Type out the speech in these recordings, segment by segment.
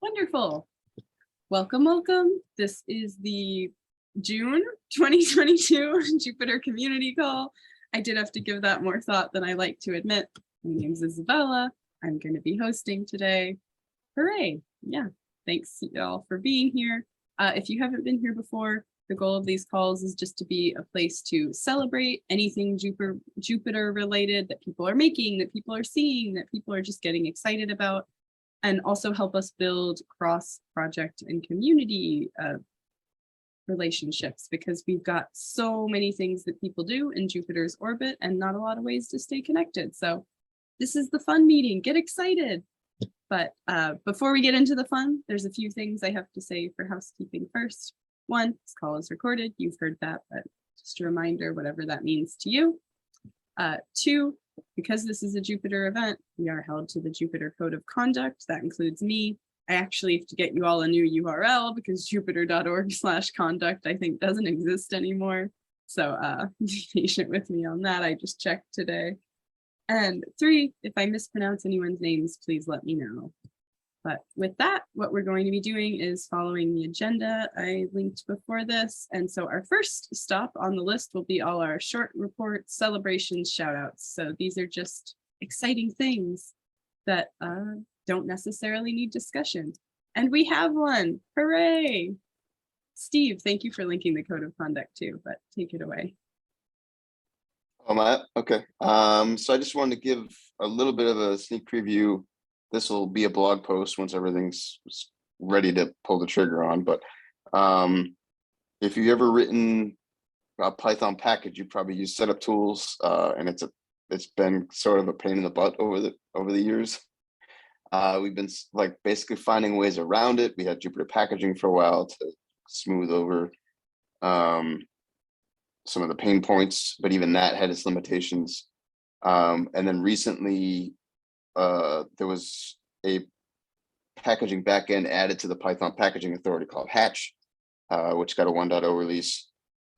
Wonderful. Welcome, welcome. This is the June 2022 Jupyter community call. I did have to give that more thought than I like to admit. My name is Isabella. I'm going to be hosting today. Hooray. Yeah. Thanks y'all for being here. If you haven't been here before, the goal of these calls is just to be a place to celebrate anything Jupyter related that people are making, that people are seeing, that people are just getting excited about, and also help us build cross-project and community relationships, because we've got so many things that people do in Jupyter's orbit and not a lot of ways to stay connected. So this is the fun meeting. Get excited. But before we get into the fun, there's a few things I have to say for housekeeping first. One, this call is recorded. You've heard that, but just a reminder, whatever that means to you. Two, because this is a Jupyter event, we are held to the Jupyter Code of Conduct. That includes me. I actually have to get you all a new URL because jupyter.org/conduct I think doesn't exist anymore. So be patient with me on that. I just checked today. And three, if I mispronounce anyone's names, please let me know. But with that, what we're going to be doing is following the agenda I linked before this. And so our first stop on the list will be all our short reports, celebrations, shout outs. So these are just exciting things that don't necessarily need discussion. And we have one. Hooray! Steve, thank you for linking the code of conduct too, but take it away. Oh, Matt. Okay. So I just wanted to give a little bit of a sneak preview. This will be a blog post once everything's ready to pull the trigger on. But if you've ever written a Python package, you probably use setup tools, and it's been sort of a pain in the butt over the years. We've been like basically finding ways around it. We had Jupyter packaging for a while to smooth over some of the pain points, but even that had its limitations. And then recently, there was a packaging backend added to the Python packaging authority called Hatch, which got a 1.0 release.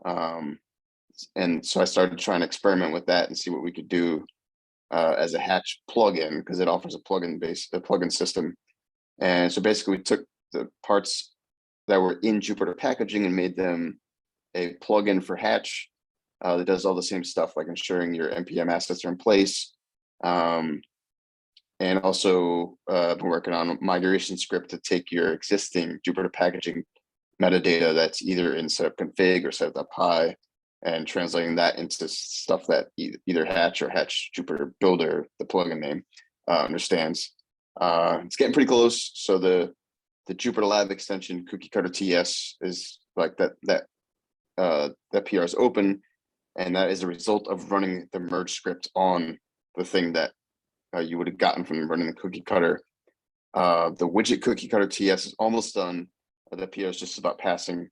And so I started trying to experiment with that and see what we could do as a Hatch plugin, because it offers a plugin system. And so basically we took the parts that were in Jupyter packaging and made them a plugin for Hatch that does all the same stuff, like ensuring your NPM assets are in place. And also been working on a migration script to take your existing Jupyter packaging metadata that's either in setup config or setup.py and translating that into stuff that either Hatch or Hatch Jupyter Builder, the plugin name, understands. It's getting pretty close. So the Jupyter Lab extension cookie cutter TS is like that PR is open, and that is a result of running the merge script on the thing that you would have gotten from running the cookie cutter. The widget cookie cutter TS is almost done. The PR is just about passing.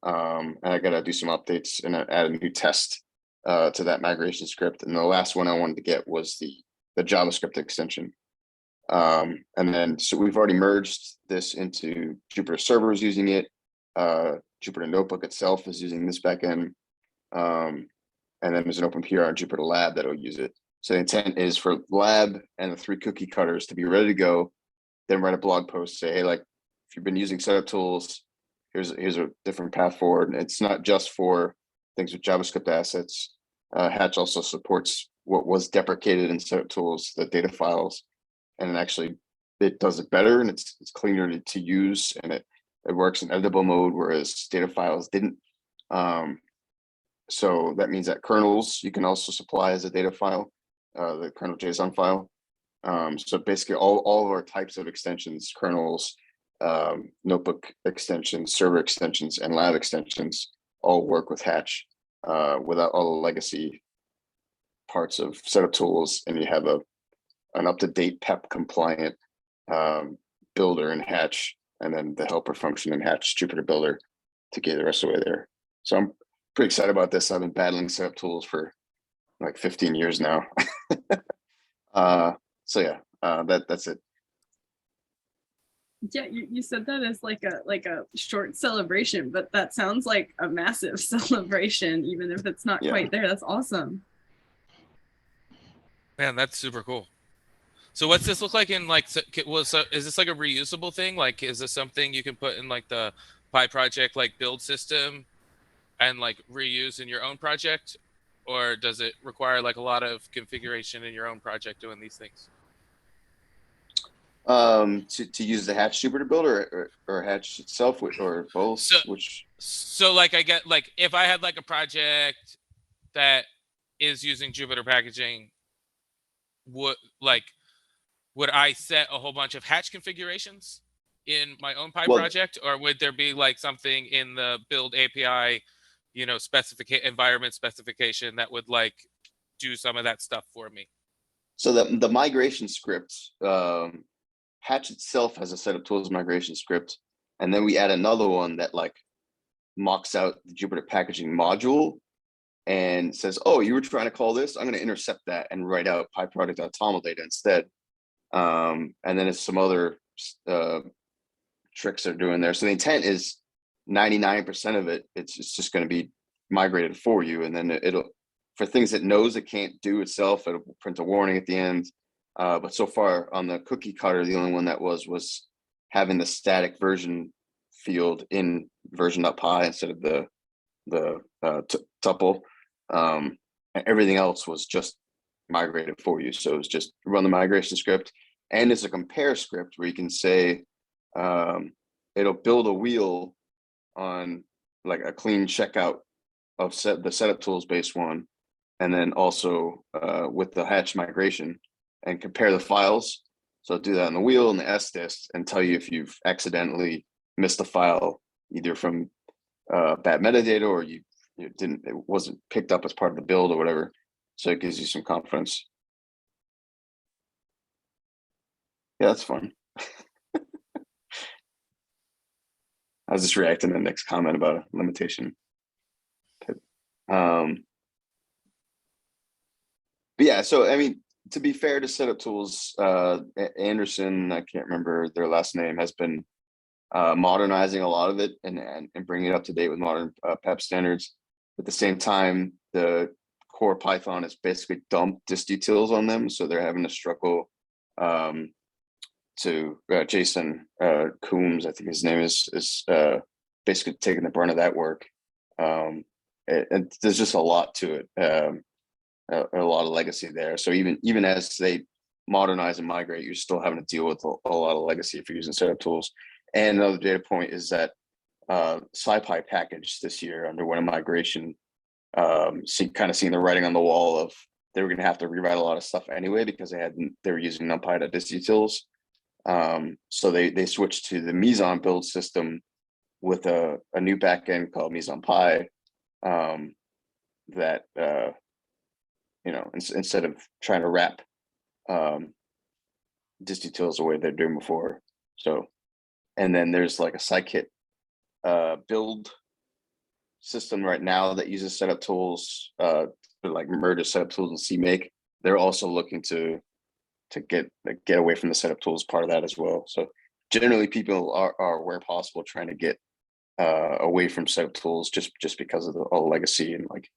And I got to do some updates and add a new test to that migration script. And the last one I wanted to get was the JavaScript extension. And then, so we've already merged this into Jupyter servers using it. Jupyter Notebook itself is using this backend. And then there's an open PR on Jupyter Lab that'll use it. So the intent is for Lab and the 3 cookie cutters to be ready to go, then write a blog post, say, hey, like, if you've been using setup tools, here's a different path forward. And it's not just for things with JavaScript assets. Hatch also supports what was deprecated in setup tools, the data files, and actually it does it better, and it's cleaner to use, and it works in editable mode, whereas data files didn't. So that means that kernels you can also supply as a data file, the kernel JSON file. So basically all of our types of extensions, kernels, notebook extensions, server extensions, and lab extensions all work with Hatch without all the legacy parts of setup tools, and you have an up-to-date PEP compliant builder in Hatch, and then the helper function in Hatch Jupyter Builder to get the rest of the way there. So I'm pretty excited about this. I've been battling setup tools for like 15 years now. So yeah, that's it. Yeah, you said that as like a short celebration, but that sounds like a massive celebration, even if it's not quite there. That's awesome. Man, that's super cool. So what's this look like in like, so is this like a reusable thing? Like, is this something you can put in like the Pi project, like build system and like reuse in your own project? Or does it require like a lot of configuration in your own project doing these things? To use the Hatch Jupyter builder or Hatch itself or both, So, which so like I get like if I had like a project that is using Jupyter packaging, would like would I set a whole bunch of Hatch configurations in my own Pi well, project, or would there be like something in the build API, environment specification that would like do some of that stuff for me? so the migration script, Hatch itself has a set of tools migration script, and then we add another one that like mocks out the Jupyter packaging module and says, "Oh, you were trying to call this? I'm going to intercept that and write out PyProduct.toml data instead." And then it's some other uh, tricks they're doing there. So the intent is 99% of it, it's just going to be migrated for you, and then it'll for things it knows it can't do itself, it'll print a warning at the end. But so far on the cookie cutter, the only one that was having the static version field in version.py instead of the tuple. And everything else was just migrated for you. So it's just run the migration script, and it's a compare script where you can say it'll build a wheel on like a clean checkout of the setup tools based one, and then also with the Hatch migration and compare the files. So do that on the wheel and the sdist and tell you if you've accidentally missed a file either from bad metadata or it wasn't picked up as part of the build or whatever. So it gives you some confidence. Yeah, that's fun. I was just reacting to the next comment about a limitation. But yeah, so I mean, to be fair to setup tools, Anderson, I can't remember their last name, has been modernizing a lot of it and bringing it up to date with modern PEP standards. At the same time, the core Python is basically dumped distutils on them, so they're having to struggle to Jason Coombs, I think his name is basically taking the brunt of that work. And there's just a lot to it, a lot of legacy there. So even as they modernize and migrate, you're still having to deal with a lot of legacy if you're using setup tools. And another data point is that SciPy package this year underwent a migration, kind of seeing the writing on the wall of they were going to have to rewrite a lot of stuff anyway because they were using NumPy.distutils. So they switched to the Meson build system with a new backend called Meson Pi that instead of trying to wrap distutils the way they're doing before. So, and then there's like a scikit build system right now that uses setup tools like merge setup tools and CMake. They're also looking to get away from the setup tools part of that as well. So generally people are where possible trying to get away from setup tools just because of all the legacy, and like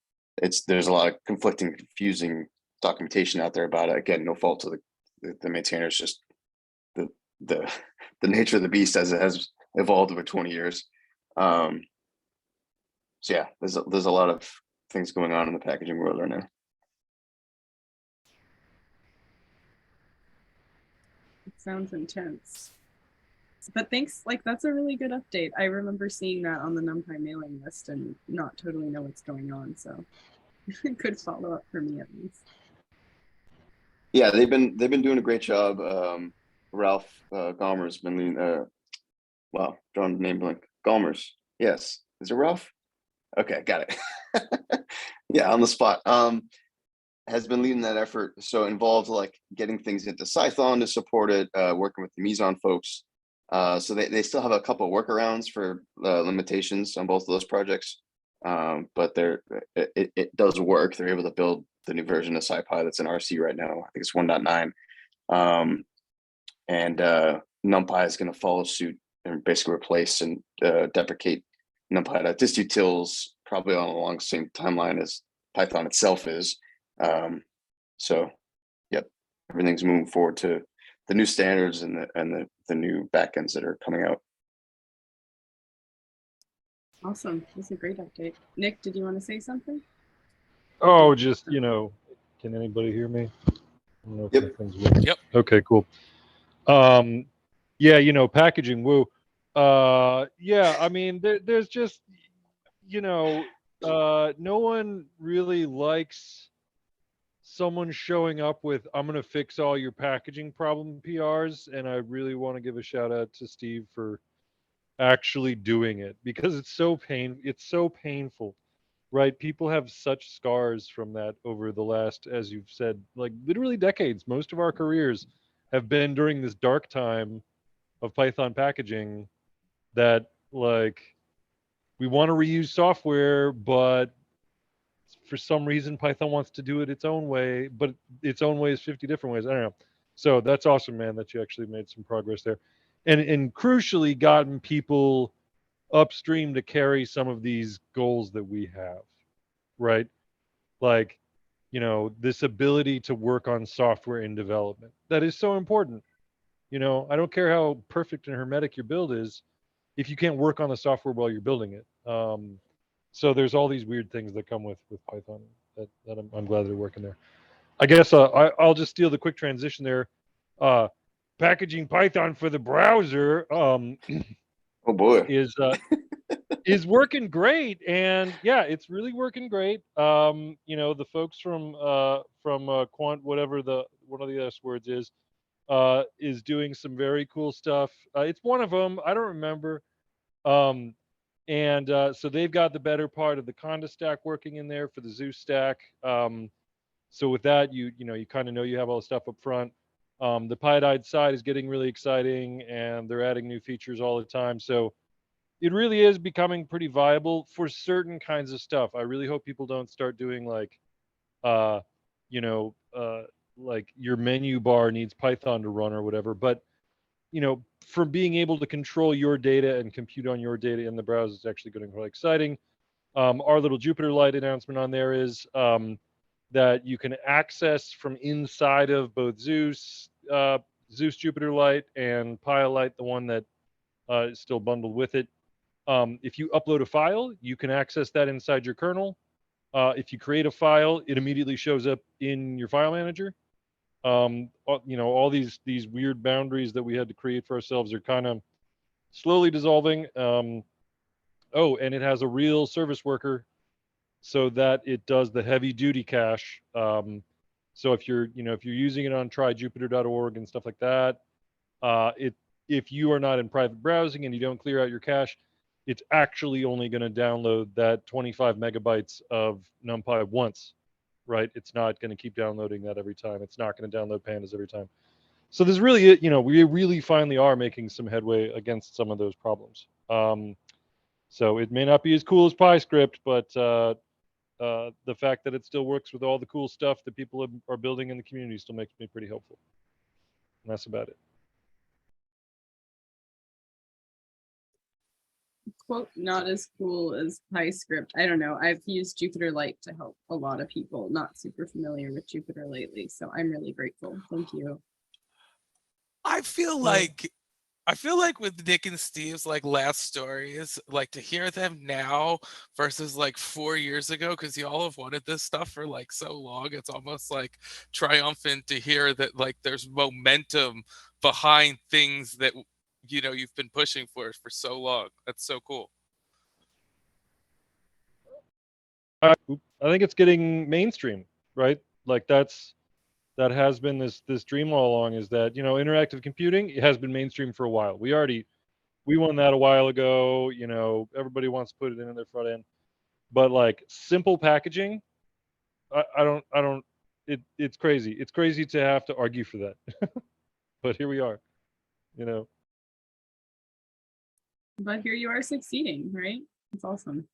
there's a lot of conflicting, confusing documentation out there about it. Again, no fault to the maintainers, just the nature of the beast as it has evolved over 20 years. So yeah, there's a lot of things going on in the packaging world right now. It sounds intense. But thanks, like that's a really good update. I remember seeing that on the NumPy mailing list and not totally know what's going on. So good follow up for me at least. Yeah, they've been doing a great job. Ralph Gomer's been leading. Wow, drawing name blank. Gomer's. Yes, is it Ralph? Okay, got it. Yeah, on the spot. Has been leading that effort. So involved like getting things into Python to support it, working with the Meson folks. So they still have a couple of workarounds for limitations on both of those projects. But it does work. They're able to build the new version of SciPy that's in RC right now. I think it's 1.9. And NumPy is going to follow suit and basically replace and deprecate NumPy.distutils probably along the same timeline as Python itself is. So, yep, everything's moving forward to the new standards and the new backends that are coming out. Awesome. That's a great update. Nick, did you want to say something? Oh, just, you know, can anybody hear me? I don't know if Yep. my thing's working. Yep. Okay, cool. Yeah, you know, packaging, woo. Yeah, I mean, there's just, you know, no one really likes someone showing up with, I'm going to fix all your packaging problem PRs. And I really want to give a shout out to Steve for actually doing it, because it's so painful, right? People have such scars from that over the last, as you've said, like literally decades. Most of our careers have been during this dark time of Python packaging, that like we want to reuse software, but for some reason Python wants to do it its own way, but its own way is 50 different ways. I don't know. So that's awesome, man, that you actually made some progress there. And crucially gotten people upstream to carry some of these goals that we have, right? Like, you know, this ability to work on software in development. That is so important. You know, I don't care how perfect and hermetic your build is, if you can't work on the software while you're building it. So there's all these weird things that come with Python that I'm glad they're working there. I guess I'll just steal the quick transition there. Packaging Python for the browser Oh boy. is working great, and yeah, it's really working great. You know, the folks from Quant, whatever the one of the S words is doing some very cool stuff. It's one of them. I don't remember. And so they've got the better part of the Conda stack working in there for the Zeus stack. So with that, you know, you kind of know you have all the stuff up front. The Pyodide side is getting really exciting, and they're adding new features all the time. So it really is becoming pretty viable for certain kinds of stuff. I really hope people don't start doing like, you know, like your menu bar needs Python to run or whatever. But you know, for being able to control your data and compute on your data in the browser is actually getting really exciting. Our little Jupyter Lite announcement on there is that you can access from inside of both Zeus Jupyter Lite and PyLite, the one that is still bundled with it. If you upload a file, you can access that inside your kernel. If you create a file, it immediately shows up in your file manager. You know, all these weird boundaries that we had to create for ourselves are kind of slowly dissolving. Oh, and it has a real service worker so that it does the heavy duty cache. So if you're using it on tryjupyter.org and stuff like that, if you are not in private browsing and you don't clear out your cache, it's actually only going to download that 25 megabytes of NumPy once, right? It's not going to keep downloading that every time. It's not going to download pandas every time. So there's really, you know, we really finally are making some headway against some of those problems. So it may not be as cool as PyScript, but the fact that it still works with all the cool stuff that people are building in the community still makes me pretty hopeful. And that's about it. Quote, not as cool as PyScript. I don't know. I've used Jupyter Lite to help a lot of people not super familiar with Jupyter lately. So I'm really grateful. Thank you. I feel like with Nick and Steve's like last stories, like to hear them now versus like 4 years ago, because y'all have wanted this stuff for like so long, it's almost like triumphant to hear that like there's momentum behind things that you know you've been pushing for so long. That's so cool. I think it's getting mainstream, right? Like that has been this dream all along, is that, you know, interactive computing, it has been mainstream for a while. We won that a while ago. You know, everybody wants to put it in their front end, but like simple packaging, I don't. It's crazy. It's crazy to have to argue for that, but here we are. You know. But here you are succeeding, right? It's awesome.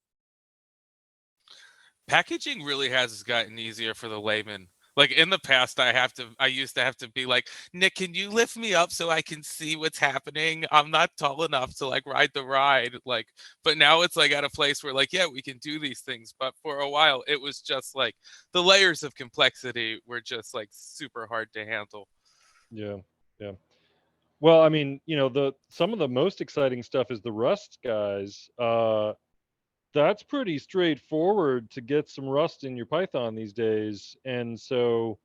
Packaging really has gotten easier for the layman. Like in the past, I used to have to be like, Nick, can you lift me up so I can see what's happening? I'm not tall enough to like ride the ride. Like, but now it's like at a place where like, yeah, we can do these things. But for a while, it was just like the layers of complexity were just like super hard to handle. Yeah, yeah. Well, I mean, some of the most exciting stuff is the Rust guys. That's pretty straightforward to get some Rust in your Python these days, and so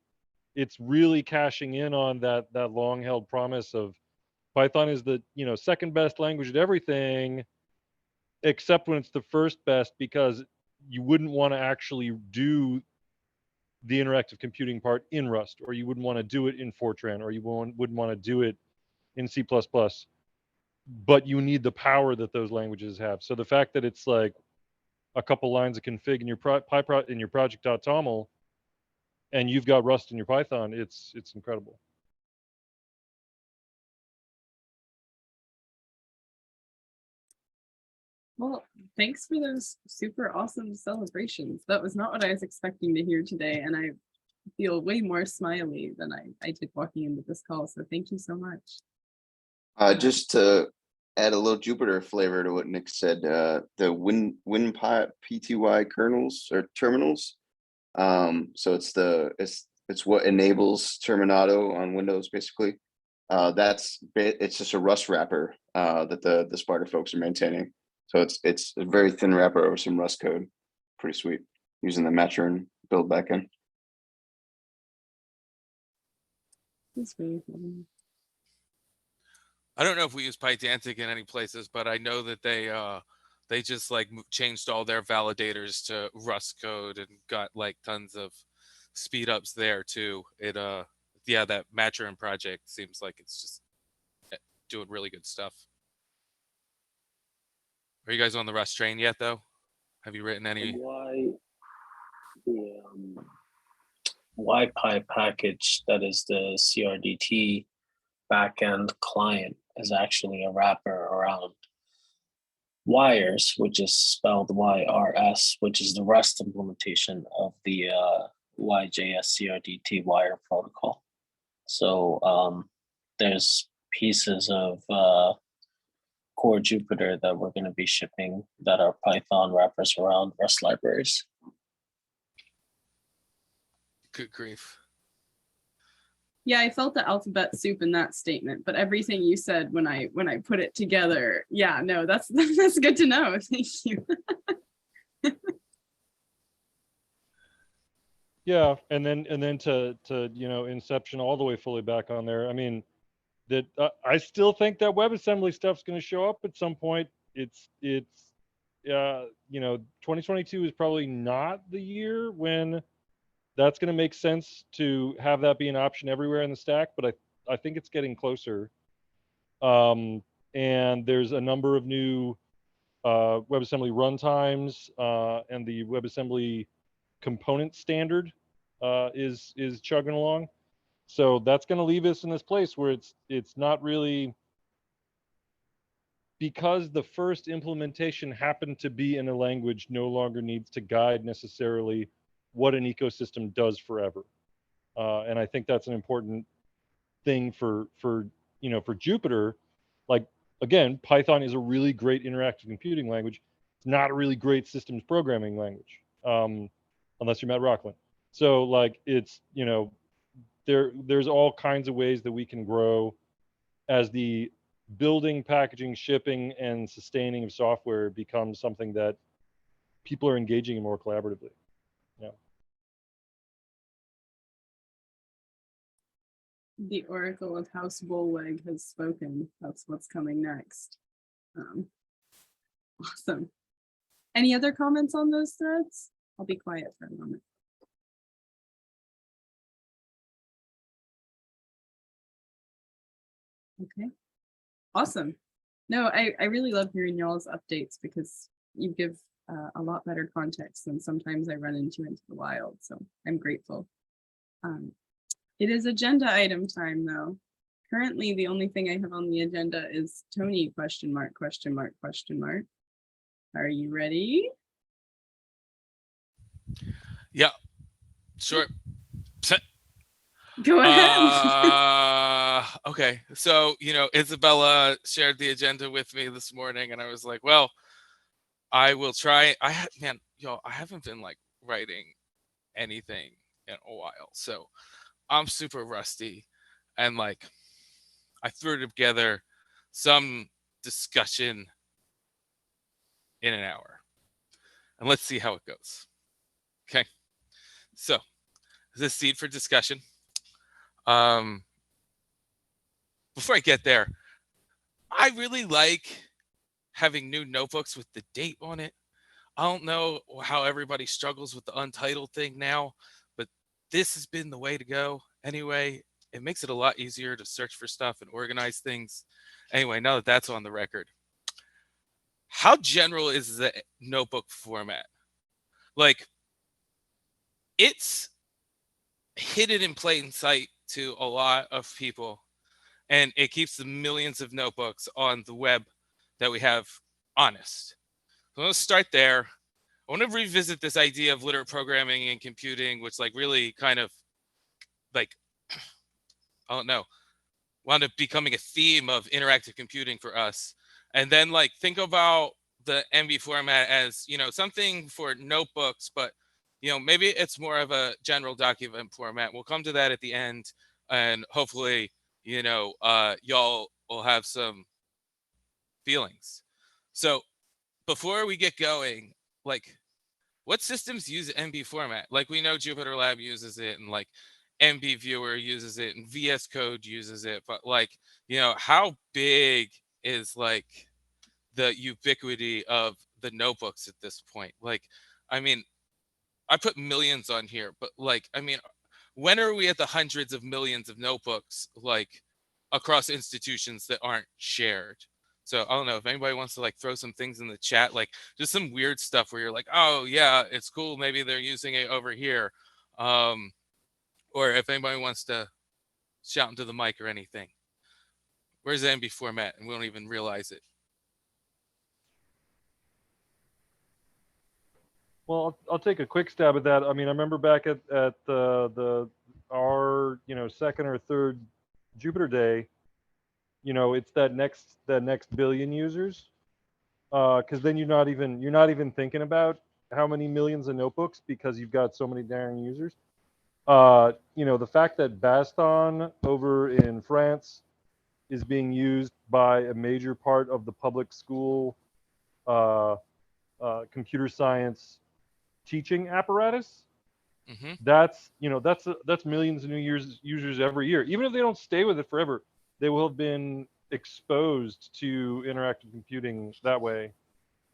it's really cashing in on that long held promise of Python is the second best language at everything, except when it's the first best, because you wouldn't want to actually do the interactive computing part in Rust, or you wouldn't want to do it in Fortran, or you wouldn't want to do it in C++. But you need the power that those languages have. So the fact that it's like a couple lines of config in your in your project.toml, and you've got Rust in your Python, it's incredible. Well, thanks for those super awesome celebrations. That was not what I was expecting to hear today, and I feel way more smiley than I did walking into this call. So thank you so much. Just to add a little Jupyter flavor to what Nick said, the WinPy kernels or terminals. So it's what enables Terminato on Windows, basically. It's just a Rust wrapper that the Sparta folks are maintaining. So it's a very thin wrapper over some Rust code. Pretty sweet, using the Matron build backend. That's really fun. I don't know if we use Pydantic in any places, but I know that they just like changed all their validators to Rust code and got like tons of speed ups there too. Yeah, that Matron project seems like it's just doing really good stuff. Are you guys on the Rust train yet though? Have you written any? Why the YPy package, that is the CRDT backend client, is actually a wrapper around wires, which is spelled YRS, which is the Rust implementation of the YJS CRDT wire protocol. So there's pieces of core Jupyter that we're going to be shipping that are Python wrappers around Rust libraries. Good grief. Yeah, I felt the alphabet soup in that statement, but everything you said when I put it together, yeah, no, that's good to know. Thank you. Yeah, and then to Inception all the way fully back on there. I mean, that I still think that WebAssembly stuff's going to show up at some point. It's 2022 is probably not the year when that's going to make sense to have that be an option everywhere in the stack, but I think it's getting closer. And there's a number of new WebAssembly runtimes, and the WebAssembly component standard is chugging along. So that's going to leave us in this place where it's not really, because the first implementation happened to be in a language, no longer needs to guide necessarily what an ecosystem does forever. And I think that's an important thing for Jupyter. Like, again, Python is a really great interactive computing language. It's not a really great systems programming language, unless you're Matt Rocklin. So like, it's, there's all kinds of ways that we can grow as the building, packaging, shipping, and sustaining of software becomes something that people are engaging in more collaboratively. Yeah. The Oracle of House Bullweg has spoken. That's what's coming next. Awesome. Any other comments on those threads? I'll be quiet for a moment. Okay, awesome. No, I really love hearing y'all's updates because you give a lot better context than sometimes I run into the wild. So I'm grateful. It is agenda item time though. Currently, the only thing I have on the agenda is Tony ? Are you ready? Yeah, sure. Go ahead. Okay. So, Isabella shared the agenda with me this morning, and I was like, well, I will try. Man, I haven't been like writing anything in a while. So I'm super rusty. And like, I threw together some discussion in an hour. And let's see how it goes. Okay. So, this seed for discussion. Um, Before I get there, I really like having new notebooks with the date on it. I don't know how everybody struggles with the untitled thing now, but this has been the way to go. Anyway, it makes it a lot easier to search for stuff and organize things. Anyway, now that that's on the record, how general is the notebook format? Like, it's hidden in plain sight to a lot of people, and it keeps the millions of notebooks on the web that we have honest. So let's start there. I want to revisit this idea of literate programming and computing, which like really kind of like, I don't know, wound up becoming a theme of interactive computing for us. And then like think about the MB format as, something for notebooks, but maybe it's more of a general document format. We'll come to that at the end, and hopefully, y'all will have some feelings. So before we get going, like, what systems use MB format? Like, we know Jupyter Lab uses it, and like MB Viewer uses it, and VS Code uses it. But like, how big is like the ubiquity of the notebooks at this point? Like, I mean, I put millions on here, but like, I mean, when are we at the hundreds of millions of notebooks like across institutions that aren't shared? So I don't know if anybody wants to like throw some things in the chat, like just some weird stuff where you're like, oh yeah, it's cool. Maybe they're using it over here. Or if anybody wants to shout into the mic or anything. Where's the MB format? And we don't even realize it. Well, I'll take a quick stab at that. I mean, I remember back at our second or third Jupyter day, it's that next billion users, because then you're not even thinking about how many millions of notebooks because you've got so many darn users. The fact that Baston over in France is being used by a major part of the public school computer science teaching apparatus, Mm-hmm. that's millions of new users every year. Even if they don't stay with it forever, they will have been exposed to interactive computing that way.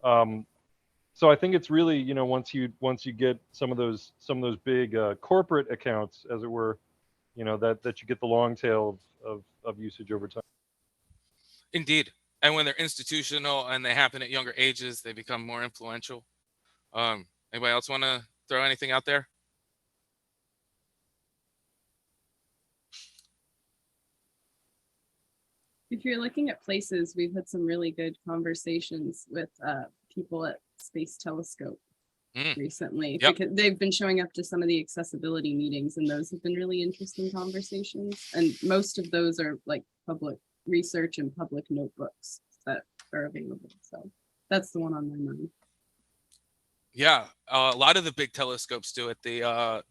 So I think it's really, once you get some of those big corporate accounts, as it were, that you get the long tail of usage over time. Indeed. And when they're institutional and they happen at younger ages, they become more influential. Anybody else want to throw anything out there? If you're looking at places, we've had some really good conversations with people at Space Telescope recently. Yep. Because they've been showing up to some of the accessibility meetings, and those have been really interesting conversations. And most of those are like public research and public notebooks that are available. So that's the one on my mind. Yeah, a lot of the big telescopes do it. The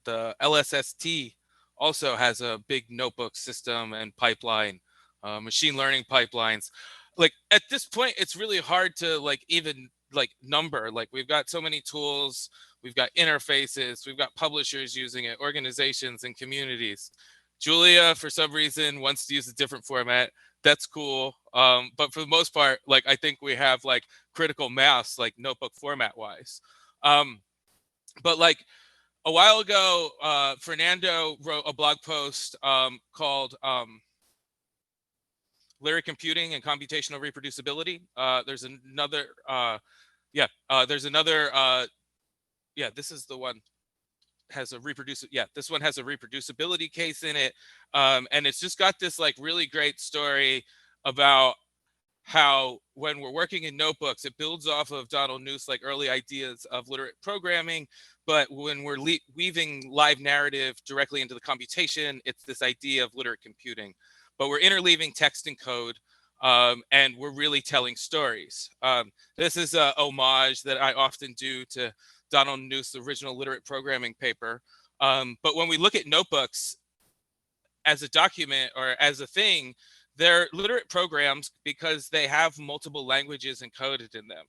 LSST also has a big notebook system and pipeline, machine learning pipelines. Like at this point, it's really hard to like even like number. Like we've got so many tools, we've got interfaces, we've got publishers using it, organizations and communities. Julia, for some reason, wants to use a different format. That's cool. But for the most part, like I think we have like critical mass, like notebook format wise. But like a while ago, Fernando wrote a blog post called Lyric Computing and Computational Reproducibility. There's another, this is the one has a this one has a reproducibility case in it. And it's just got this like really great story about how when we're working in notebooks, it builds off of Donald Knuth's like early ideas of literate programming, But when we're weaving live narrative directly into the computation, it's this idea of literate computing. But we're interleaving text and code, and we're really telling stories. This is a homage that I often do to Donald Knuth's original literate programming paper. But when we look at notebooks as a document or as a thing, they're literate programs because they have multiple languages encoded in them.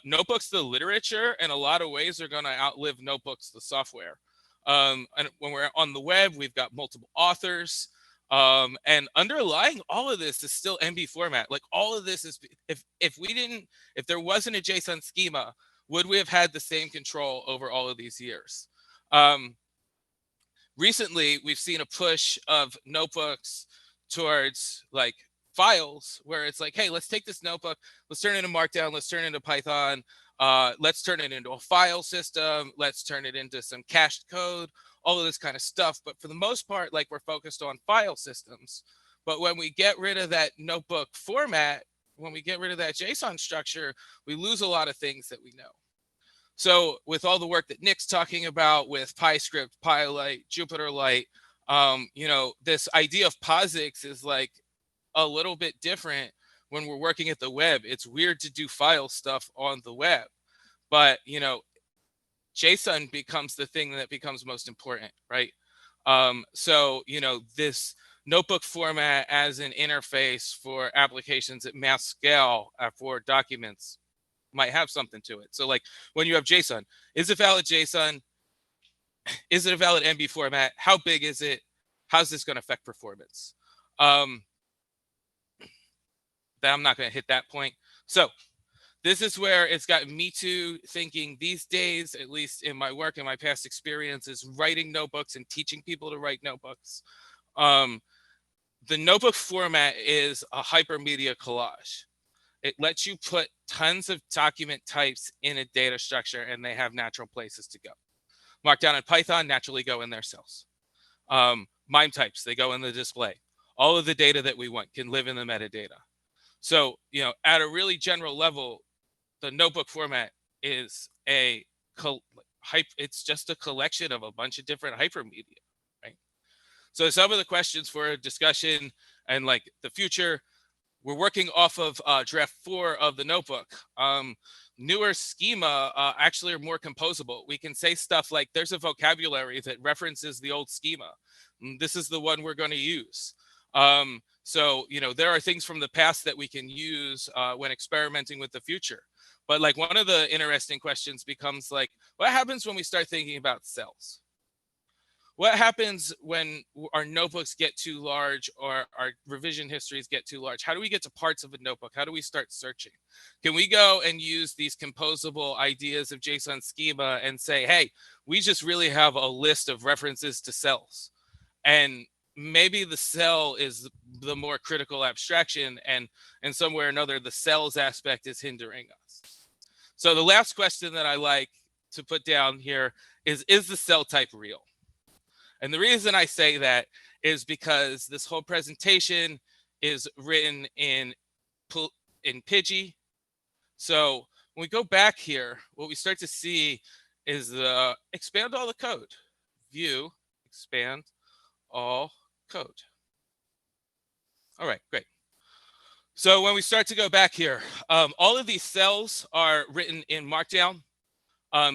Notebooks, the literature, in a lot of ways are going to outlive notebooks, the software. And when we're on the web, we've got multiple authors. And underlying all of this is still MB format. Like all of this is, if there wasn't a JSON schema, would we have had the same control over all of these years? Recently, we've seen a push of notebooks towards like files where it's like, hey, let's take this notebook, let's turn it into Markdown, let's turn it into Python, let's turn it into a file system, let's turn it into some cached code, all of this kind of stuff. But for the most part, like we're focused on file systems. But when we get rid of that notebook format, when we get rid of that JSON structure, we lose a lot of things that we know. So with all the work that Nick's talking about with PyScript, PyLite, JupyterLite, you know, this idea of POSIX is like a little bit different when we're working at the web. It's weird to do file stuff on the web, but you know, JSON becomes the thing that becomes most important, right? So, you know, this notebook format as an interface for applications at mass scale for documents might have something to it. So like when you have JSON, is it valid JSON? Is it a valid MB format? How big is it? How's this going to affect performance? I'm not going to hit that point. So this is where it's got me too thinking these days, at least in my work and my past experiences, writing notebooks and teaching people to write notebooks. The notebook format is a hypermedia collage. It lets you put tons of document types in a data structure and they have natural places to go. Markdown and Python naturally go in their cells. MIME types, they go in the display. All of the data that we want can live in the metadata. So, you know, at a really general level, the notebook format is it's just a collection of a bunch of different hypermedia, right? So some of the questions for a discussion and like the future, we're working off of draft 4 of the notebook. Newer schema actually are more composable. We can say stuff like there's a vocabulary that references the old schema. This is the one we're going to use. So, you know, there are things from the past that we can use when experimenting with the future. But like one of the interesting questions becomes like, what happens when we start thinking about cells? What happens when our notebooks get too large or our revision histories get too large? How do we get to parts of a notebook? How do we start searching? Can we go and use these composable ideas of JSON schema and say, hey, we just really have a list of references to cells? And maybe the cell is the more critical abstraction, and in some way or another, the cells aspect is hindering us. So the last question that I like to put down here is the cell type real? And the reason I say that is because this whole presentation is written in Pidgey. So when we go back here, what we start to see is expand all the code. View, expand all code. All right, great. So when we start to go back here, all of these cells are written in Markdown.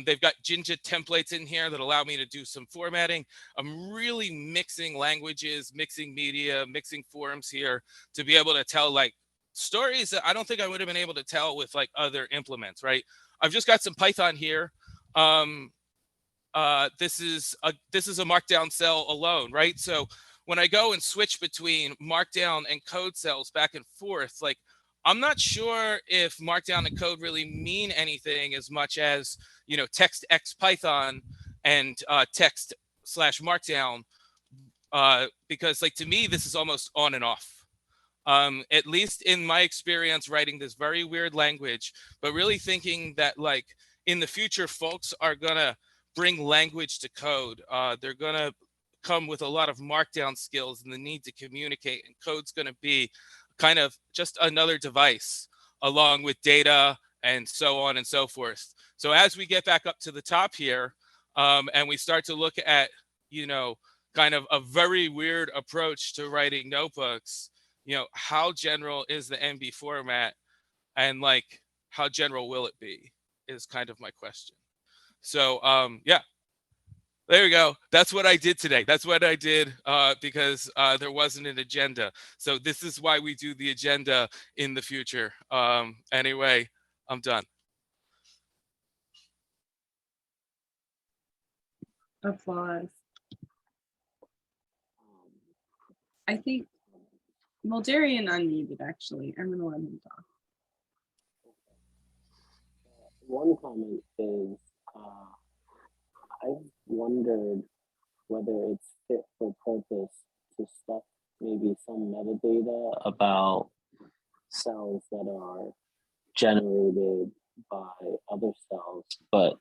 They've got Jinja templates in here that allow me to do some formatting. I'm really mixing languages, mixing media, mixing forms here to be able to tell like stories that I don't think I would have been able to tell with like other implements, right? I've just got some Python here. This is a Markdown cell alone, right? So when I go and switch between Markdown and code cells back and forth, like I'm not sure if Markdown and code really mean anything as much as, you know, text x Python and text / Markdown, because like to me, this is almost on and off. At least in my experience writing this very weird language, but really thinking that like in the future, folks are gonna bring language to code. They're gonna come with a lot of Markdown skills and the need to communicate, and code's gonna be kind of just another device along with data and so on and so forth. So as we get back up to the top here, and we start to look at, kind of a very weird approach to writing notebooks, how general is the MB format, and like how general will it be is kind of my question. So yeah, there you go. That's what I did today. That's what I did because there wasn't an agenda. So this is why we do the agenda in the future. Anyway, I'm done. Applause. I think Muldarian unmuted actually. I'm gonna let him talk. One comment is I've wondered whether it's fit for purpose to stuff maybe some metadata about cells that are generated by other cells, but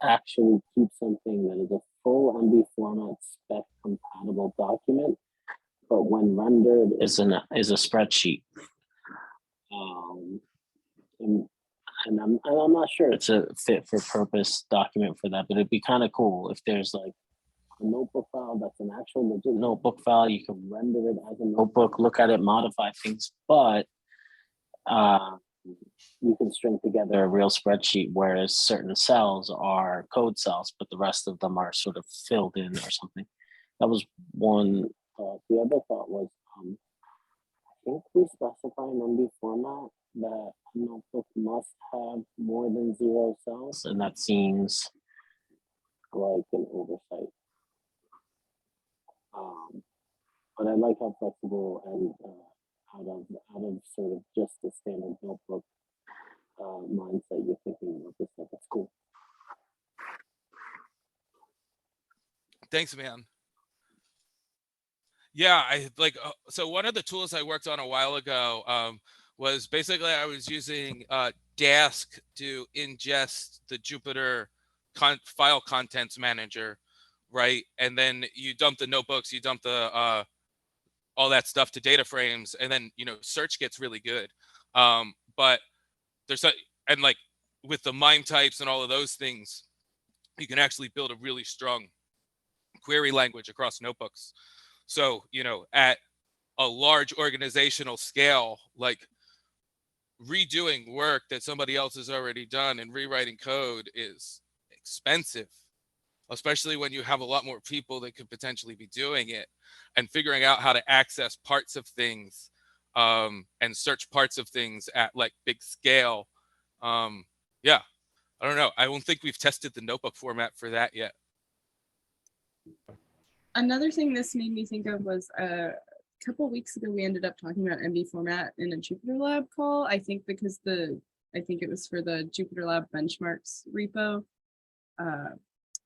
actually keep something that is a full MB format spec compatible document, but when rendered is a spreadsheet. And I'm not sure it's a fit for purpose document for that, but it'd be kind of cool if there's like a notebook file that's an actual legit notebook file. You can render it as a notebook, look at it, modify things, but you can string together a real spreadsheet, whereas certain cells are code cells, but the rest of them are sort of filled in or something. That was one thought. The other thought was, I think we specify an MB format that a notebook must have more than 0 cells, and that seems like an oversight. But I like how flexible and out of sort of just the standard notebook mindset you're thinking about this stuff. It's cool. Thanks, man. Yeah, I like, so one of the tools I worked on a while ago was basically I was using Dask to ingest the Jupyter file contents manager, right? And then you dump the notebooks, you dump the all that stuff to data frames, and then search gets really good. But there's and like with the MIME types and all of those things, you can actually build a really strong query language across notebooks. So, at a large organizational scale, like redoing work that somebody else has already done and rewriting code is expensive, especially when you have a lot more people that could potentially be doing it, and figuring out how to access parts of things and search parts of things at like big scale. Yeah, I don't know. I don't think we've tested the notebook format for that yet. Another thing this made me think of was a couple weeks ago, we ended up talking about MB format in a Jupyter Lab call. I think because I think it was for the Jupyter Lab benchmarks repo.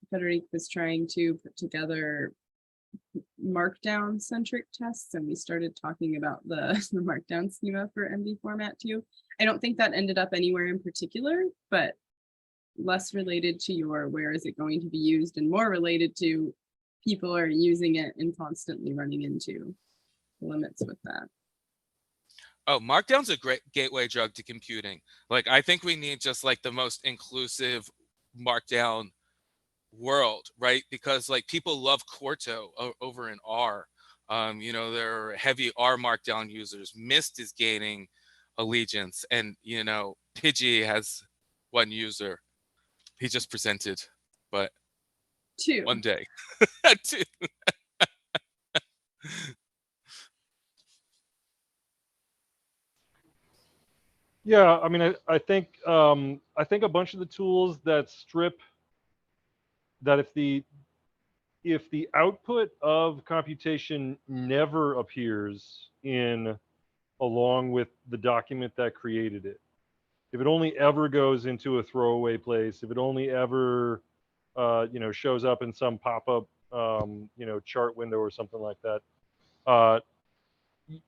Federic was trying to put together markdown centric tests, and we started talking about the markdown schema for MB format too. I don't think that ended up anywhere in particular, but less related to your where is it going to be used and more related to people are using it and constantly running into limits with that. Oh, Markdown's a great gateway drug to computing. Like, I think we need just like the most inclusive Markdown world, right? Because like people love Quarto over in R. There are heavy R Markdown users. Mist is gaining allegiance, and Pidgey has one user. He just presented, but Two. one day. Two. Yeah, I mean, I think a bunch of the tools that strip that if the output of computation never appears in along with the document that created it, if it only ever goes into a throwaway place, if it only ever shows up in some pop-up chart window or something like that,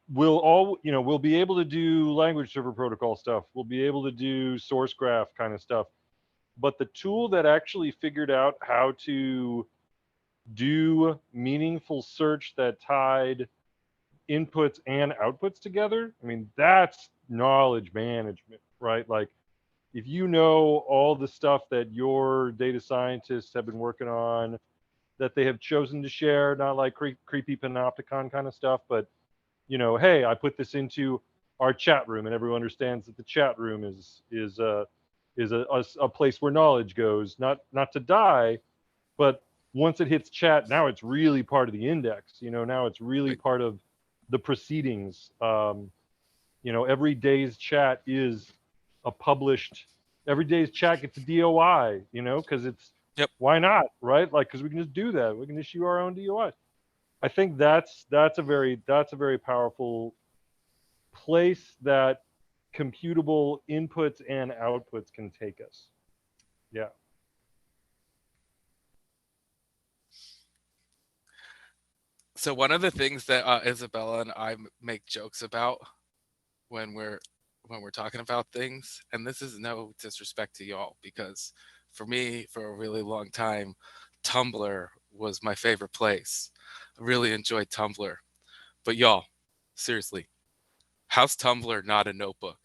we'll be able to do language server protocol stuff. We'll be able to do source graph kind of stuff. But the tool that actually figured out how to do meaningful search that tied inputs and outputs together, I mean, that's knowledge management, right? Like if you know all the stuff that your data scientists have been working on, that they have chosen to share, not like creepy panopticon kind of stuff, but hey, I put this into our chat room, and everyone understands that the chat room is a place where knowledge goes, not to die, but once it hits chat, now it's really part of the index. Now it's really Right. part of the proceedings. Every day's chat is a published. Every day's chat gets a DOI. Because it's Yep. why not, right? Like, because we can just do that. We can issue our own DOI. I think that's a very powerful place that computable inputs and outputs can take us. Yeah. So one of the things that Isabella and I make jokes about when we're talking about things, and this is no disrespect to y'all, because for me, for a really long time, Tumblr was my favorite place. I really enjoyed Tumblr. But y'all, seriously, how's Tumblr not a notebook?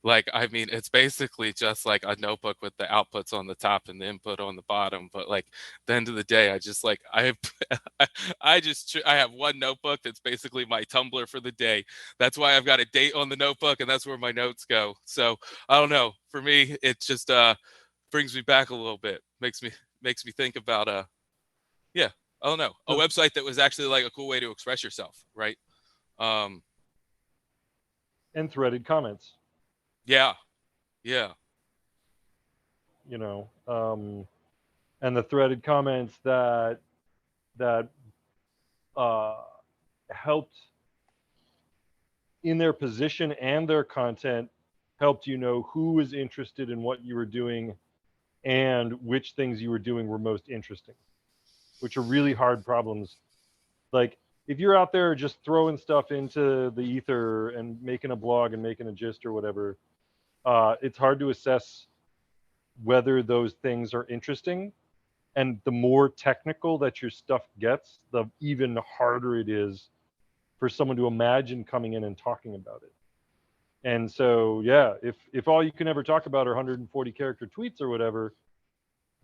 Like, I mean, it's basically just like a notebook with the outputs on the top and the input on the bottom. But like, the end of the day, I just like, I have one notebook that's basically my Tumblr for the day. That's why I've got a date on the notebook, and that's where my notes go. So I don't know. For me, it just brings me back a little bit. Makes me think about yeah, I don't know, a website that was actually like a cool way to express yourself, right? Um, And threaded comments. yeah, yeah. And the threaded comments that helped in their position and their content, helped who was interested in what you were doing and which things you were doing were most interesting, which are really hard problems. Like, if you're out there just throwing stuff into the ether and making a blog and making a gist or whatever, it's hard to assess whether those things are interesting. And the more technical that your stuff gets, the even harder it is for someone to imagine coming in and talking about it. And so, yeah, if all you can ever talk about are 140 character tweets or whatever,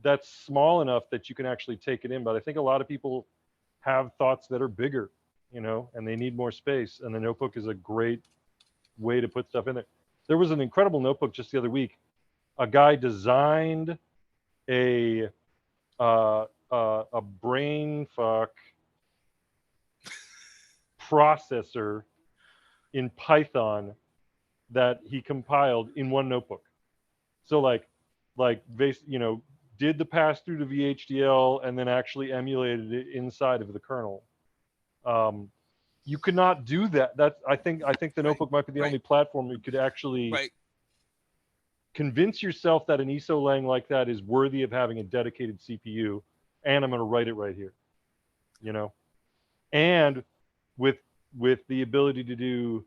that's small enough that you can actually take it in. But I think a lot of people have thoughts that are bigger, and they need more space. And the notebook is a great way to put stuff in there. There was an incredible notebook just the other week. A guy designed a brain fuck processor in Python that he compiled in one notebook. So did the pass through to VHDL and then actually emulated it inside of the kernel. You could not do that. I think the notebook might be the only platform you could actually convince yourself that an ESO-Lang like that is worthy of having a dedicated CPU, and I'm going to write it right here, and with the ability to do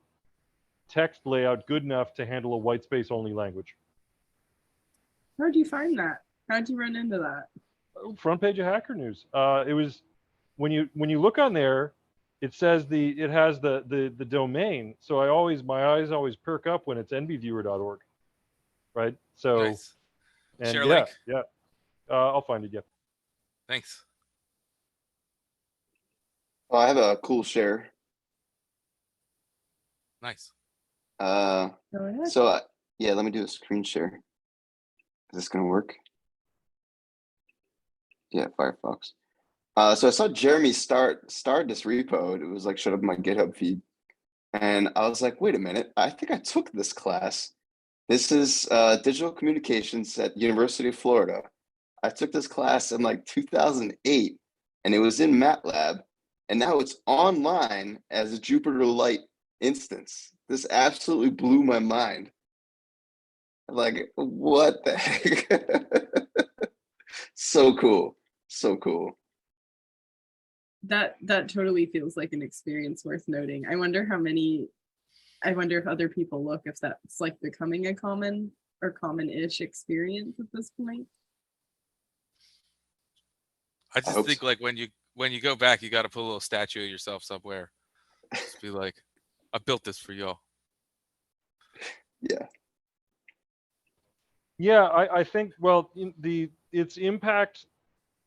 text layout good enough to handle a white space only language. How'd you find that? How'd you run into that? Front page of Hacker News. It was when you look on there, it says it has the domain. So my eyes always perk up when it's nbviewer.org, right? So Nice. and Share a yeah, link. yeah, I'll find it. Yeah. Thanks. Oh, I have a cool share. Nice. Go ahead. So yeah, let me do a screen share. Is this gonna work? Yeah, Firefox. So I saw Jeremy start this repo. It was like showed up in my GitHub feed, and I was like, wait a minute, I think I took this class. This is digital communications at University of Florida. I took this class in like 2008, and it was in MATLAB, and now it's online as a Jupyter Lite instance. This absolutely blew my mind. Like, what the heck? So cool. So cool. That totally feels like an experience worth noting. I wonder if other people look, if that's like becoming a common or common-ish experience at this point. I just think so. like when you go back, you got to put a little statue of yourself somewhere. Just be like, I built this for y'all. Yeah. Yeah, I think, well, its impact,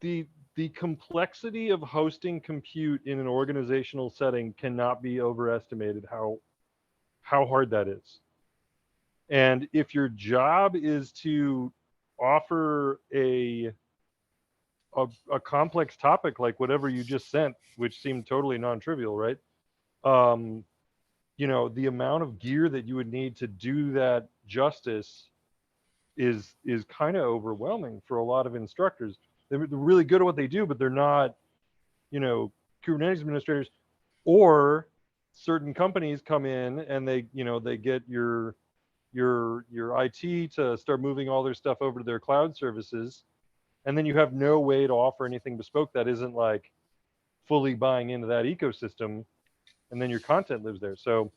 the complexity of hosting compute in an organizational setting cannot be overestimated how hard that is. And if your job is to offer a complex topic like whatever you just sent, which seemed totally non-trivial, right? Um, the amount of gear that you would need to do that justice is kind of overwhelming for a lot of instructors. They're really good at what they do, but they're not, Kubernetes administrators. Or certain companies come in and they get your IT to start moving all their stuff over to their cloud services, and then you have no way to offer anything bespoke that isn't like fully buying into that ecosystem, and then your content lives there. So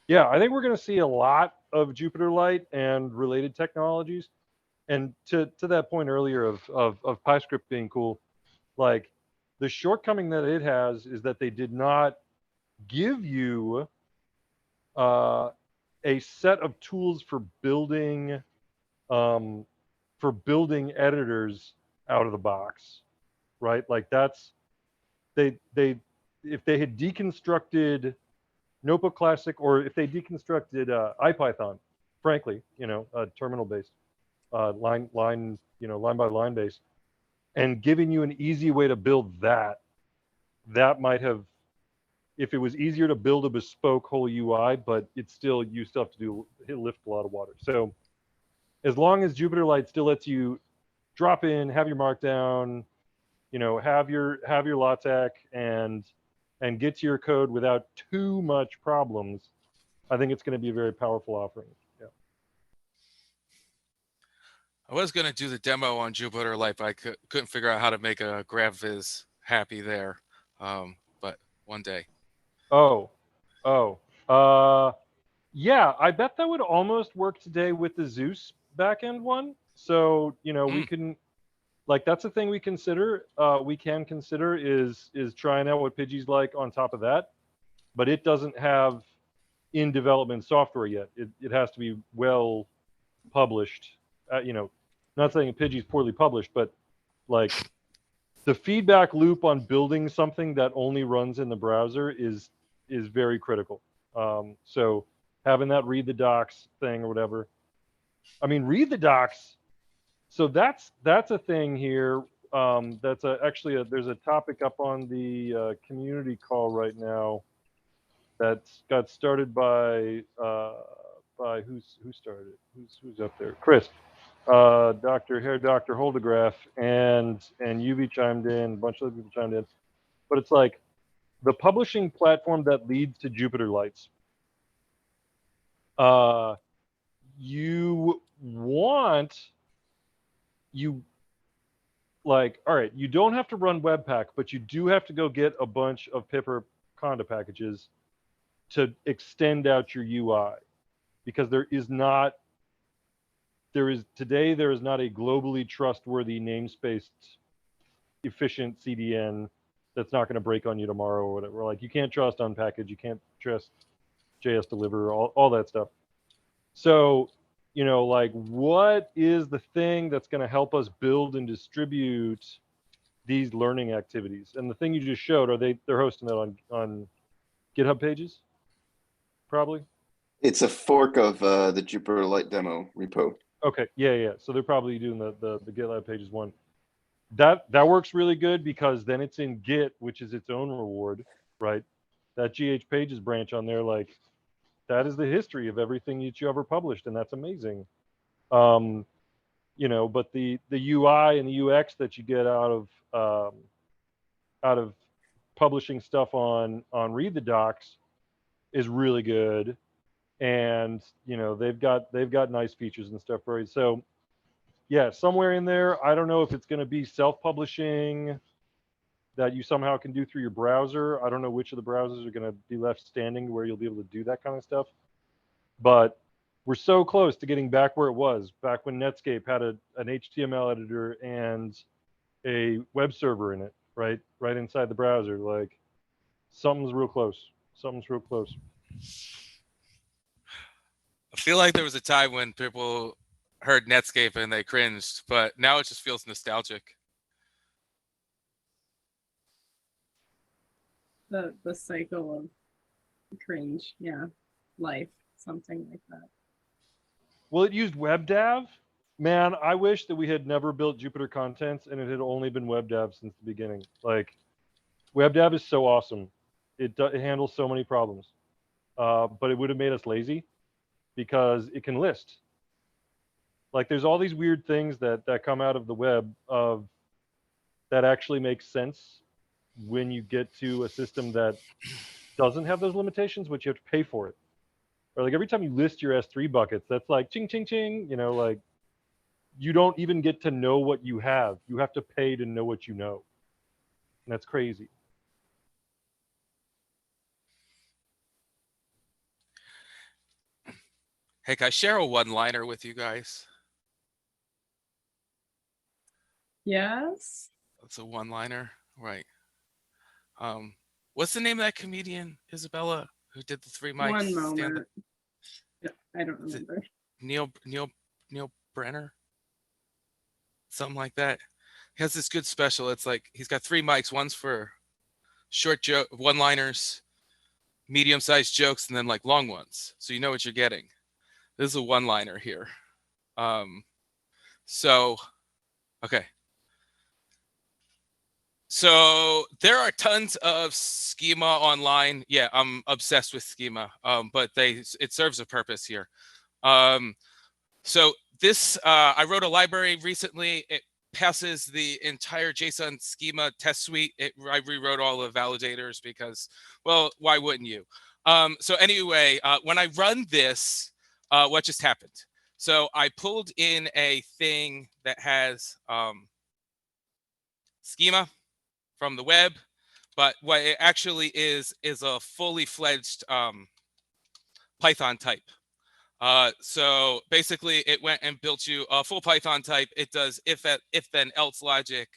yeah, I think we're going to see a lot of Jupyter Light and related technologies. And to that point earlier of PyScript being cool, like the shortcoming that it has is that they did not give you a set of tools um, for building editors out of the box, right? Like that's they if they had deconstructed Notebook Classic, or if they deconstructed IPython, frankly, terminal based, line by line based, and giving you an easy way to build that might have, if it was easier to build a bespoke whole UI, but it's still, you still have to lift a lot of water. So as long as Jupyter Light still lets you drop in, have your markdown, have your LaTeX and get to your code without too much problems, I think it's going to be a very powerful offering. Yeah. I was gonna do the demo on Jupyter Light, but I couldn't figure out how to make a GravViz happy there. But one day. Oh, uh, yeah, I bet that would almost work today with the Zeus backend one. So, we can, like, that's a thing we consider. We can consider is trying out what Pidgey's like on top of that, but it doesn't have in development software yet. It has to be well published. Not saying Pidgey's poorly published, but like the feedback loop on building something that only runs in the browser is very critical. So having that read the docs thing or whatever. I mean, read the docs. So that's a thing here. That's actually there's a topic up on the community call right now that's got started by who started it? Who's up there? Chris, Dr. Holdegraph, and Yuvi chimed in. A bunch of other people chimed in. But it's like the publishing platform that leads to Jupyter Lights. All right, you don't have to run Webpack, but you do have to go get a bunch of Pipper Conda packages to extend out your UI, because there is not a globally trustworthy namespace efficient CDN that's not going to break on you tomorrow or whatever. Like, you can't trust unpackage, you can't trust JS deliver, all that stuff. So, like, what is the thing that's going to help us build and distribute these learning activities? And the thing you just showed, they're hosting that on GitHub pages? Probably. It's a fork of the Jupyter Light demo repo. Okay, yeah. So they're probably doing the GitLab pages one. That works really good, because then it's in Git, which is its own reward, right? That GH pages branch on there, like, that is the history of everything that you ever published, and that's amazing. But the UI and the UX that you get out of publishing stuff on Read the Docs is really good, and they've got nice features and stuff, right? So yeah, somewhere in there, I don't know if it's going to be self-publishing that you somehow can do through your browser. I don't know which of the browsers are going to be left standing where you'll be able to do that kind of stuff. But we're so close to getting back where it was, back when Netscape had an HTML editor and a web server in it, right inside the browser. Like, something's real close. I feel like there was a time when people heard Netscape and they cringed, but now it just feels nostalgic. The cycle of cringe, yeah, life, something like that. Well, it used WebDAV. Man, I wish that we had never built Jupyter Contents and it had only been WebDAV since the beginning. Like, WebDAV is so awesome. It handles so many problems. But it would have made us lazy because it can list. Like, there's all these weird things that come out of the web of that actually makes sense when you get to a system that doesn't have those limitations, but you have to pay for it. Or like every time you list your S3 buckets, that's like ching ching ching, you know, like you don't even get to know what you have. You have to pay to know what you know. And that's crazy. Hey, can I share a one-liner with you guys? Yes. It's a one-liner, right? What's the name of that comedian, Isabella, who did the three mics? One stand-up? moment. Yeah, I don't Is it remember. Neil Brenner, something like that. He has this good special. It's like he's got three mics. One's for short joke, one-liners, medium-sized jokes, and then like long ones. So you know what you're getting. This is a one-liner here. So, okay. So there are tons of schema online. Yeah, I'm obsessed with schema. But it serves a purpose here. So this, I wrote a library recently. It passes the entire JSON schema test suite. I rewrote all the validators because, well, why wouldn't you? So anyway, when I run this, what just happened? So I pulled in a thing that has schema from the web, but what it actually is a fully fledged Python type. So basically it went and built you a full Python type. It does if then else logic,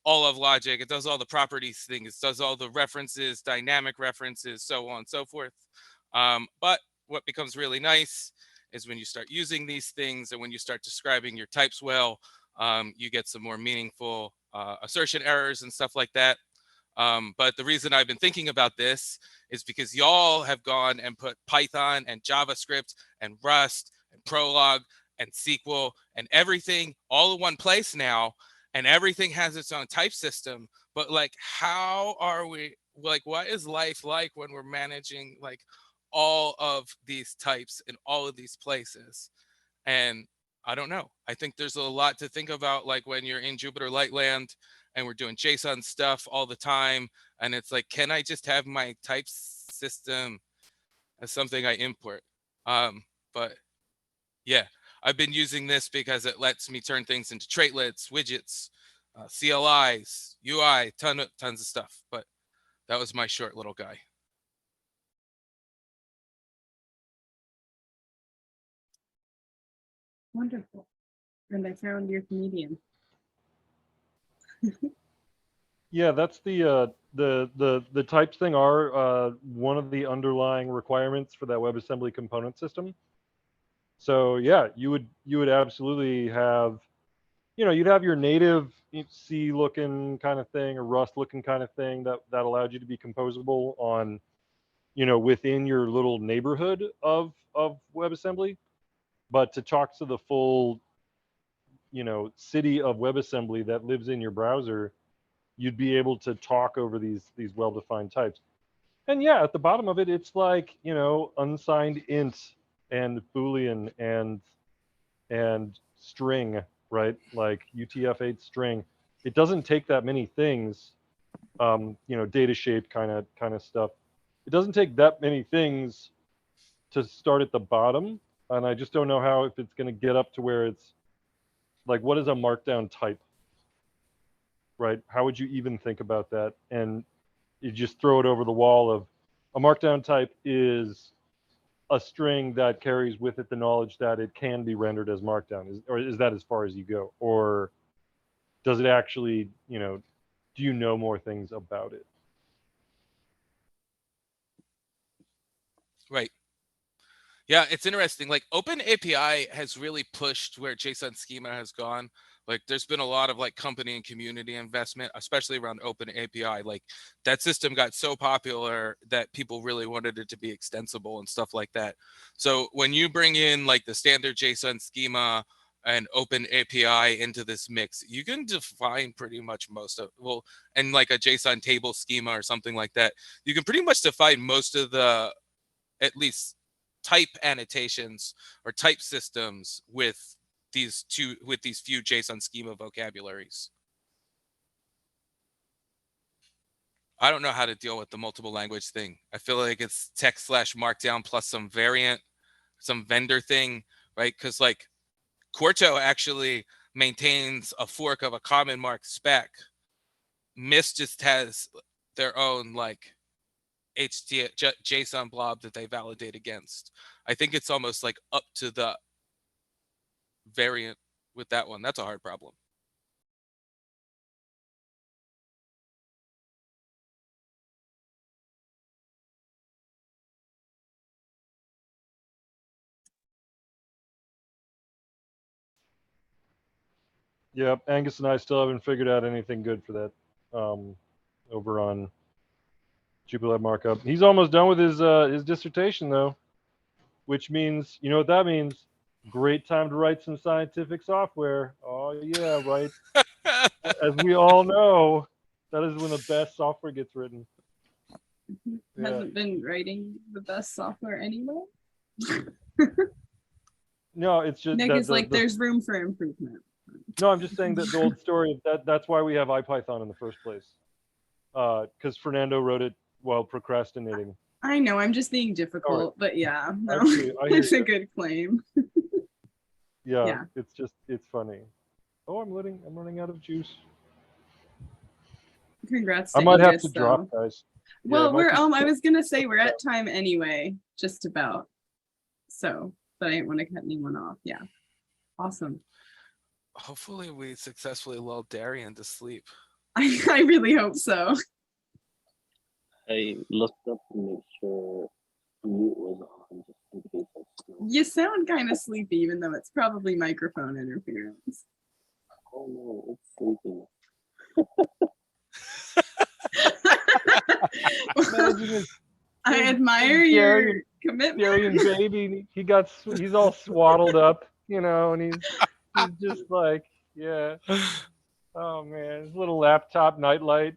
all of logic. It does all the properties things. It does all the references, dynamic references, so on and so forth. But what becomes really nice is when you start using these things and when you start describing your types well, you get some more meaningful assertion errors and stuff like that. But the reason I've been thinking about this is because y'all have gone and put Python and JavaScript and Rust and Prolog and SQL and everything all in one place now, and everything has its own type system. But like, how are we, like, what is life like when we're managing like all of these types in all of these places? And I don't know. I think there's a lot to think about, like when you're in Jupyter Lightland and we're doing JSON stuff all the time. And it's like, can I just have my type system as something I import? But yeah, I've been using this because it lets me turn things into traitlets, widgets, CLIs, UI, tons of stuff. But that was my short little guy. Wonderful. And I found your comedian. Yeah, that's the types thing are one of the underlying requirements for that WebAssembly component system. So yeah, you would absolutely have, you'd have your native C looking kind of thing or Rust looking kind of thing that allowed you to be composable on, within your little neighborhood of WebAssembly. But to talk to the full, city of WebAssembly that lives in your browser, you'd be able to talk over these well-defined types. And yeah, at the bottom of it, it's like, unsigned int and Boolean and string, right? Like UTF-8 string. It doesn't take that many things, data shape kind of stuff. It doesn't take that many things to start at the bottom. And I just don't know how, if it's going to get up to where it's like, what is a markdown type, right? How would you even think about that? And you just throw it over the wall of a markdown type is a string that carries with it the knowledge that it can be rendered as markdown. Or is that as far as you go? Or does it actually, do you know more things about it? Right. Yeah, it's interesting. Like Open API has really pushed where JSON schema has gone. Like there's been a lot of like company and community investment, especially around Open API. Like that system got so popular that people really wanted it to be extensible and stuff like that. So when you bring in like the standard JSON schema and Open API into this mix, you can define pretty much most of, well, and like a JSON table schema or something like that, you can pretty much define most of the, at least type annotations or type systems with these few JSON schema vocabularies. I don't know how to deal with the multiple language thing. I feel like it's text / markdown plus some variant, some vendor thing, right? Because like Quarto actually maintains a fork of a common mark spec. Mist just has their own like JSON blob that they validate against. I think it's almost like up to the variant with that one. That's a hard problem. Yep, Angus and I still haven't figured out anything good for that over on Jupyter markup. He's almost done with his dissertation though, which means, you know what that means? Great time to write some scientific software. Oh yeah, right. As we all know, that is when the best software gets written. Yeah. Hasn't been writing the best software anyway. No, it's just Nick that is like, there's room for improvement. No, I'm just saying that the old story of that's why we have IPython in the first place. Because Fernando wrote it while procrastinating. I know, I'm just being difficult, but yeah, no, I hear it's a you. good claim. Yeah, Yeah. it's funny. Oh, I'm running out of juice. Congrats to I might have Angus, to drop, though. guys. Well, might we're be- I was gonna say we're at time anyway, just about. So, but I didn't want to cut anyone off. Yeah. Awesome. Hopefully we successfully lulled Darian to sleep. I really hope so. I looked up to make sure mute was on just in case I snore. You sound kind of sleepy, even though it's probably microphone interference. Oh no, it's sleeping. Imagine this I admire big your Darian- commitment. Darian baby. He's all swaddled up, you know, and he's just like, yeah. Oh man, his little laptop nightlight,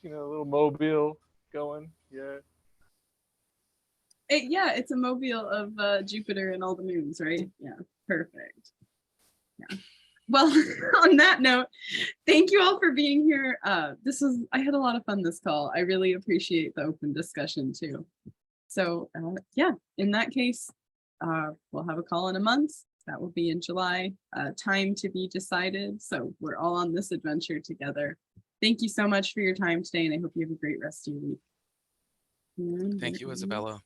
you know, little mobile going, yeah. Yeah, it's a mobile of Jupiter and all the moons, right? Yeah, perfect. Yeah. Well, on that note, thank you all for being here. I had a lot of fun this call. I really appreciate the open discussion too. So yeah, in that case, we'll have a call in a month. That will be in July. Time to be decided. So we're all on this adventure together. Thank you so much for your time today, and I hope you have a great rest of your week. Thank you, Isabella.